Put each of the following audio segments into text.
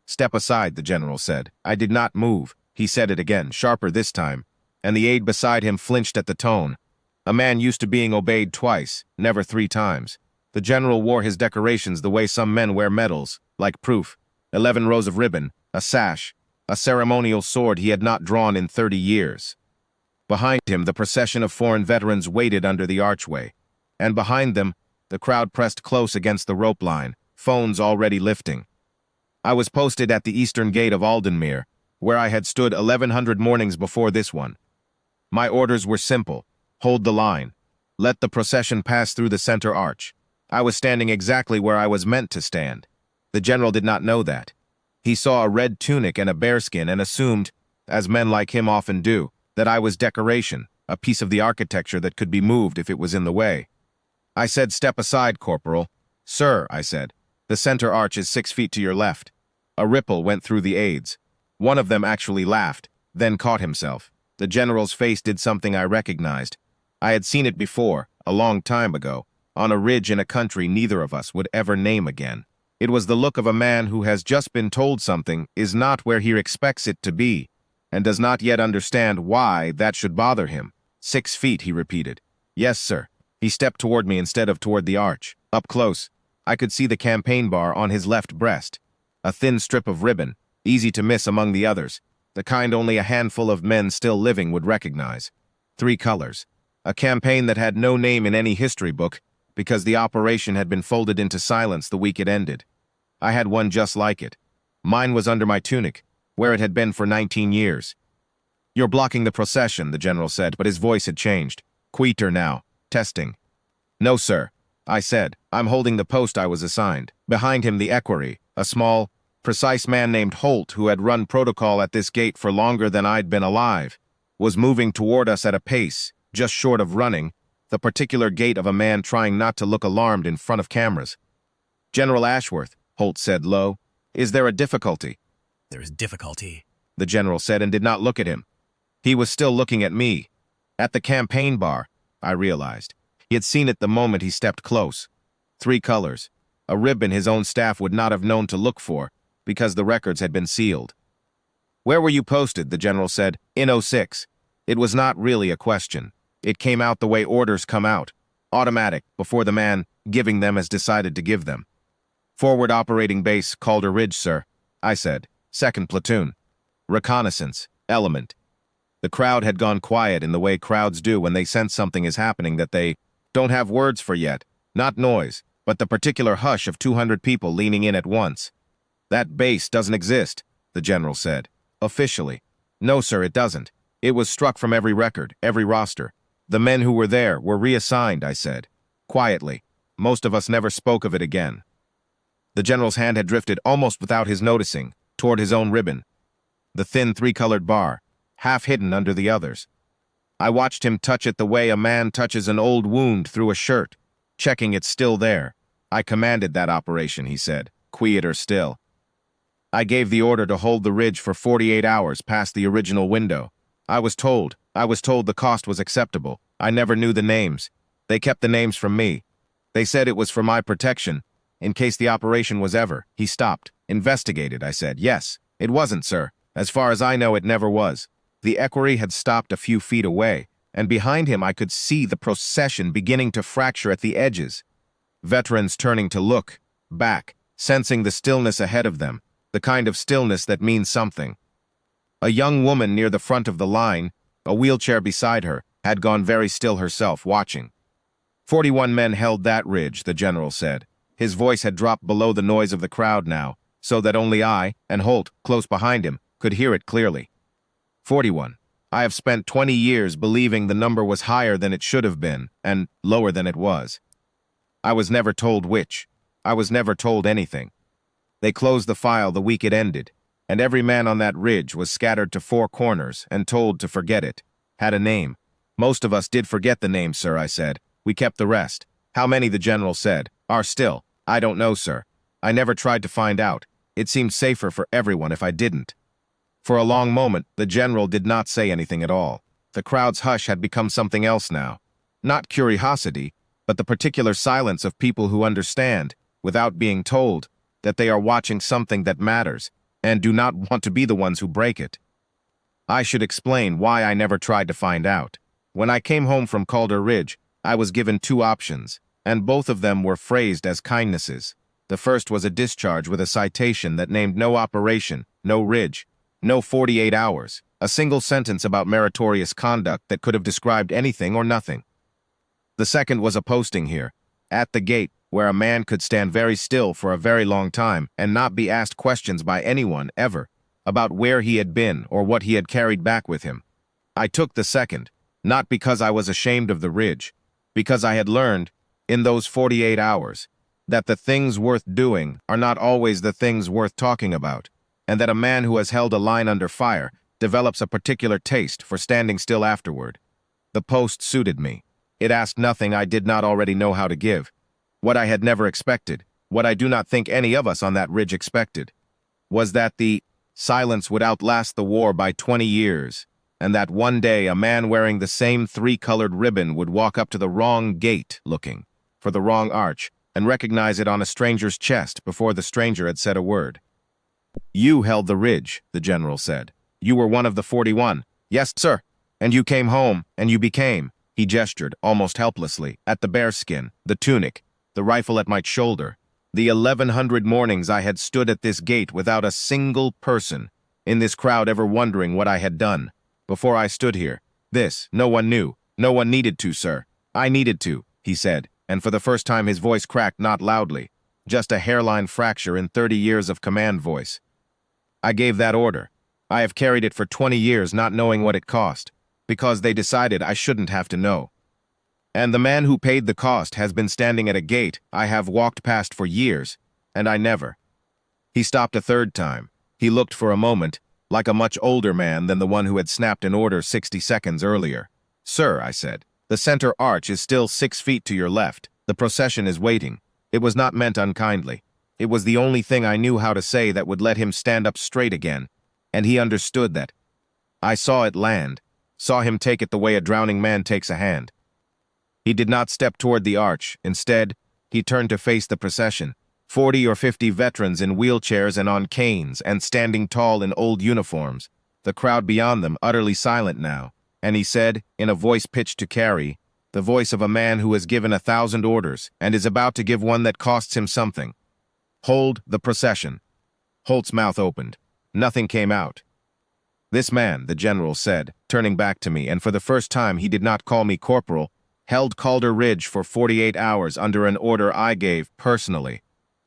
"Step aside," the general said. I did not move. He said it again, sharper this time, and the aide beside him flinched at the tone. A man used to being obeyed twice, never 3 times. The general wore his decorations the way some men wear medals, like proof. 11 rows of ribbon, a sash, a ceremonial sword he had not drawn in 30 years. Behind him, the procession of foreign veterans waited under the archway, and behind them, the crowd pressed close against the rope line, phones already lifting. I was posted at the eastern gate of Aldenmere, where I had stood 1,100 mornings before this one. My orders were simple: hold the line. Let the procession pass through the center arch. I was standing exactly where I was meant to stand. The general did not know that. He saw a red tunic and a bearskin and assumed, as men like him often do, that I was decoration, a piece of the architecture that could be moved if it was in the way. I said, "Step aside, Corporal." "Sir," I said, "the center arch is 6 feet to your left." A ripple went through the aides. One of them actually laughed, then caught himself. The general's face did something I recognized. I had seen it before, a long time ago, on a ridge in a country neither of us would ever name again. It was the look of a man who has just been told something is not where he expects it to be, and does not yet understand why that should bother him. 6 feet, he repeated. "Yes, sir." He stepped toward me instead of toward the arch. Up close, I could see the campaign bar on his left breast. A thin strip of ribbon, easy to miss among the others, the kind only a handful of men still living would recognize. 3 colors. A campaign that had no name in any history book, because the operation had been folded into silence the week it ended. I had one just like it. Mine was under my tunic, where it had been for 19 years. "You're blocking the procession," the general said, but his voice had changed. "Quieter now. Testing." "No, sir," I said. "I'm holding the post I was assigned." Behind him, the equerry, a small, precise man named Holt, who had run protocol at this gate for longer than I'd been alive, was moving toward us at a pace, just short of running, the particular gait of a man trying not to look alarmed in front of cameras. "General Ashworth," Holt said low, "is there a difficulty?" "There is difficulty," the general said, and did not look at him. He was still looking at me. At the campaign bar, I realized. He had seen it the moment he stepped close. 3 colors. A ribbon his own staff would not have known to look for, because the records had been sealed. "Where were you posted?" the general said. "In 06. It was not really a question. It came out the way orders come out. Automatic, before the man giving them has decided to give them. "Forward operating base, Calder Ridge, sir," I said. "2nd platoon. Reconnaissance, element." The crowd had gone quiet in the way crowds do when they sense something is happening that they don't have words for yet. Not noise, but the particular hush of 200 people leaning in at once. "That base doesn't exist," the general said. "Officially." "No, sir, it doesn't. It was struck from every record, every roster. The men who were there were reassigned," I said. Quietly. Most of us never spoke of it again. The general's hand had drifted, almost without his noticing, toward his own ribbon. The thin 3-colored bar, half hidden under the others. I watched him touch it the way a man touches an old wound through a shirt, checking it's still there. "I commanded that operation," he said, quieter still. "I gave the order to hold the ridge for 48 hours past the original window. I was told the cost was acceptable. I never knew the names. They kept the names from me. They said it was for my protection, in case the operation was ever." He stopped. "Investigated," I said. "Yes. It wasn't, sir. As far as I know, it never was." The equerry had stopped a few feet away, and behind him I could see the procession beginning to fracture at the edges. Veterans turning to look, back, sensing the stillness ahead of them, the kind of stillness that means something. A young woman near the front of the line, a wheelchair beside her, had gone very still herself, watching. 41 men held that ridge, the general said. His voice had dropped below the noise of the crowd now, so that only I, and Holt, close behind him, could hear it clearly. 41. I have spent 20 years believing the number was higher than it should have been, and lower than it was. I was never told which. I was never told anything. They closed the file the week it ended, and every man on that ridge was scattered to 4 corners and told to forget it. Had a name. Most of us did forget the name, sir, I said. We kept the rest. How many, the general said, are still? I don't know, sir. I never tried to find out. It seemed safer for everyone if I didn't. For a long moment, the general did not say anything at all. The crowd's hush had become something else now. Not curiosity, but the particular silence of people who understand, without being told, that they are watching something that matters, and do not want to be the ones who break it. I should explain why I never tried to find out. When I came home from Calder Ridge, I was given two options, and both of them were phrased as kindnesses. The first was a discharge with a citation that named no operation, no ridge, no 48 hours, a single sentence about meritorious conduct that could have described anything or nothing. The second was a posting here, at the gate, where a man could stand very still for a very long time and not be asked questions by anyone, ever, about where he had been or what he had carried back with him. I took the second, not because I was ashamed of the ridge, because I had learned, in those 48 hours, that the things worth doing are not always the things worth talking about, and that a man who has held a line under fire develops a particular taste for standing still afterward. The post suited me. It asked nothing I did not already know how to give. What I had never expected, what I do not think any of us on that ridge expected, was that the silence would outlast the war by 20 years, and that one day a man wearing the same three-colored ribbon would walk up to the wrong gate looking for the wrong arch and recognize it on a stranger's chest before the stranger had said a word. "You held the ridge," the general said. "You were one of the 41. Yes, sir. And you came home, and you became," he gestured, almost helplessly, at the bearskin, the tunic, the rifle at my shoulder. The 1100 mornings I had stood at this gate without a single person in this crowd ever wondering what I had done. Before I stood here, no one knew. No one needed to, sir. I needed to, he said, and for the first time his voice cracked not loudly, just a hairline fracture in 30 years of command voice. I gave that order. I have carried it for 20 years not knowing what it cost, because they decided I shouldn't have to know. And the man who paid the cost has been standing at a gate I have walked past for years, and I never. He stopped a third time. He looked for a moment like a much older man than the one who had snapped an order 60 seconds earlier. "Sir," I said, "the center arch is still 6 feet to your left. The procession is waiting." It was not meant unkindly. It was the only thing I knew how to say that would let him stand up straight again, and he understood that. I saw it land, saw him take it the way a drowning man takes a hand. He did not step toward the arch. Instead, he turned to face the procession. 40 or 50 veterans in wheelchairs and on canes and standing tall in old uniforms, the crowd beyond them utterly silent now, and he said, in a voice pitched to carry, the voice of a man who has given 1,000 orders and is about to give one that costs him something. "Hold the procession." Holt's mouth opened. Nothing came out. "This man," the general said, turning back to me, and for the first time he did not call me corporal, held Calder Ridge for 48 hours under an order I gave personally,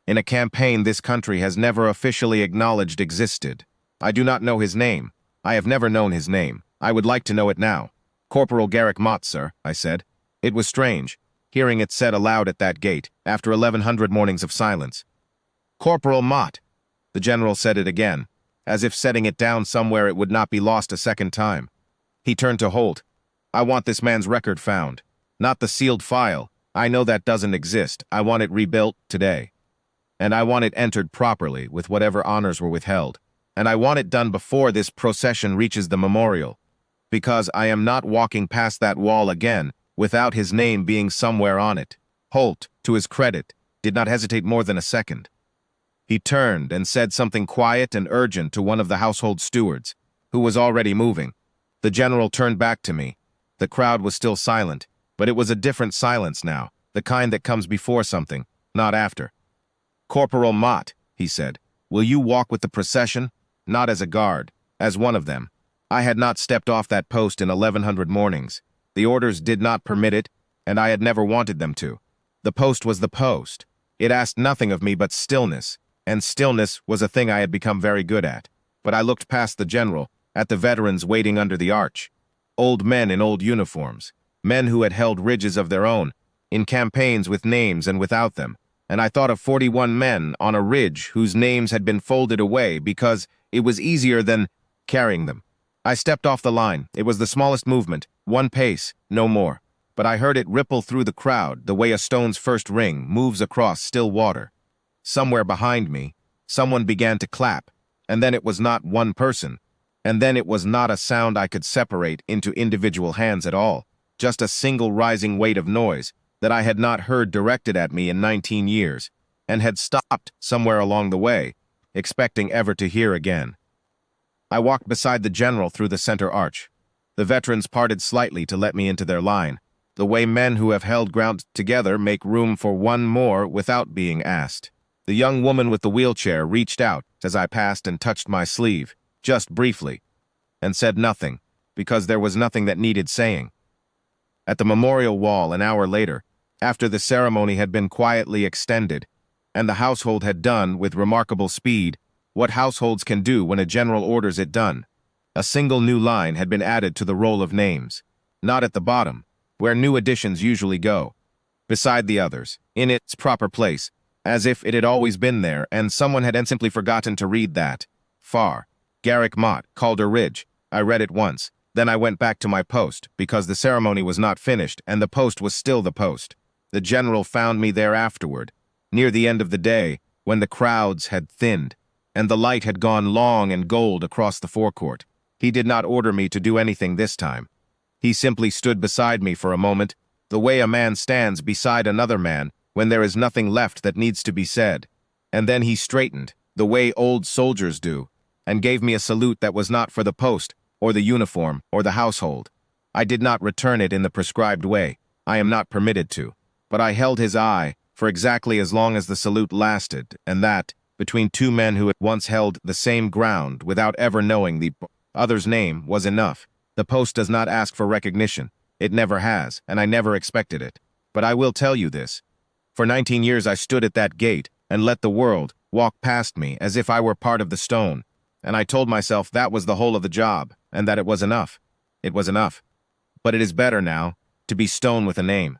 in a campaign this country has never officially acknowledged existed. I do not know his name. I have never known his name. I would like to know it now. "Corporal Garrick Mott, sir," I said. It was strange, hearing it said aloud at that gate, after 1100 mornings of silence. "Corporal Mott." The general said it again, as if setting it down somewhere it would not be lost a second time. He turned to Holt. "I want this man's record found. Not the sealed file. I know that doesn't exist. I want it rebuilt today. And I want it entered properly, with whatever honors were withheld. And I want it done before this procession reaches the memorial, because I am not walking past that wall again without his name being somewhere on it." Holt, to his credit, did not hesitate more than a second. He turned and said something quiet and urgent to one of the household stewards, who was already moving. The general turned back to me. The crowd was still silent, but it was a different silence now, the kind that comes before something, not after. "Corporal Mott," he said, "will you walk with the procession? Not as a guard, as one of them." I had not stepped off that post in 1100 mornings. The orders did not permit it, and I had never wanted them to. The post was the post. It asked nothing of me but stillness, and stillness was a thing I had become very good at. But I looked past the general, at the veterans waiting under the arch. Old men in old uniforms, men who had held ridges of their own, in campaigns with names and without them, and I thought of 41 men on a ridge whose names had been folded away because it was easier than carrying them. I stepped off the line. It was the smallest movement, 1 pace, no more. But I heard it ripple through the crowd the way a stone's first ring moves across still water. Somewhere behind me, someone began to clap, and then it was not one person, and then it was not a sound I could separate into individual hands at all, just a single rising weight of noise that I had not heard directed at me in 19 years, and had stopped somewhere along the way. expecting ever to hear again. I walked beside the general through the center arch. The veterans parted slightly to let me into their line, the way men who have held ground together make room for one more without being asked. The young woman with the wheelchair reached out as I passed and touched my sleeve, just briefly, and said nothing, because there was nothing that needed saying. At the memorial wall an hour later, after the ceremony had been quietly extended, and the household had done with remarkable speed what households can do when a general orders it done, a single new line had been added to the roll of names, not at the bottom, where new additions usually go, beside the others, in its proper place, as if it had always been there and someone had simply forgotten to read that. Far. Garrick Mott, Calder Ridge. I read it once. Then I went back to my post, because the ceremony was not finished and the post was still the post. The general found me there afterward, near the end of the day, when the crowds had thinned, and the light had gone long and gold across the forecourt. He did not order me to do anything this time. He simply stood beside me for a moment, the way a man stands beside another man when there is nothing left that needs to be said. And then he straightened, the way old soldiers do, and gave me a salute that was not for the post, or the uniform, or the household. I did not return it in the prescribed way. I am not permitted to. But I held his eye for exactly as long as the salute lasted, and that, between two men who had once held the same ground without ever knowing the other's name, was enough. The post does not ask for recognition. It never has, and I never expected it. But I will tell you this. For 19 years I stood at that gate and let the world walk past me as if I were part of the stone, and I told myself that was the whole of the job, and that it was enough. It was enough. But it is better now to be stone with a name.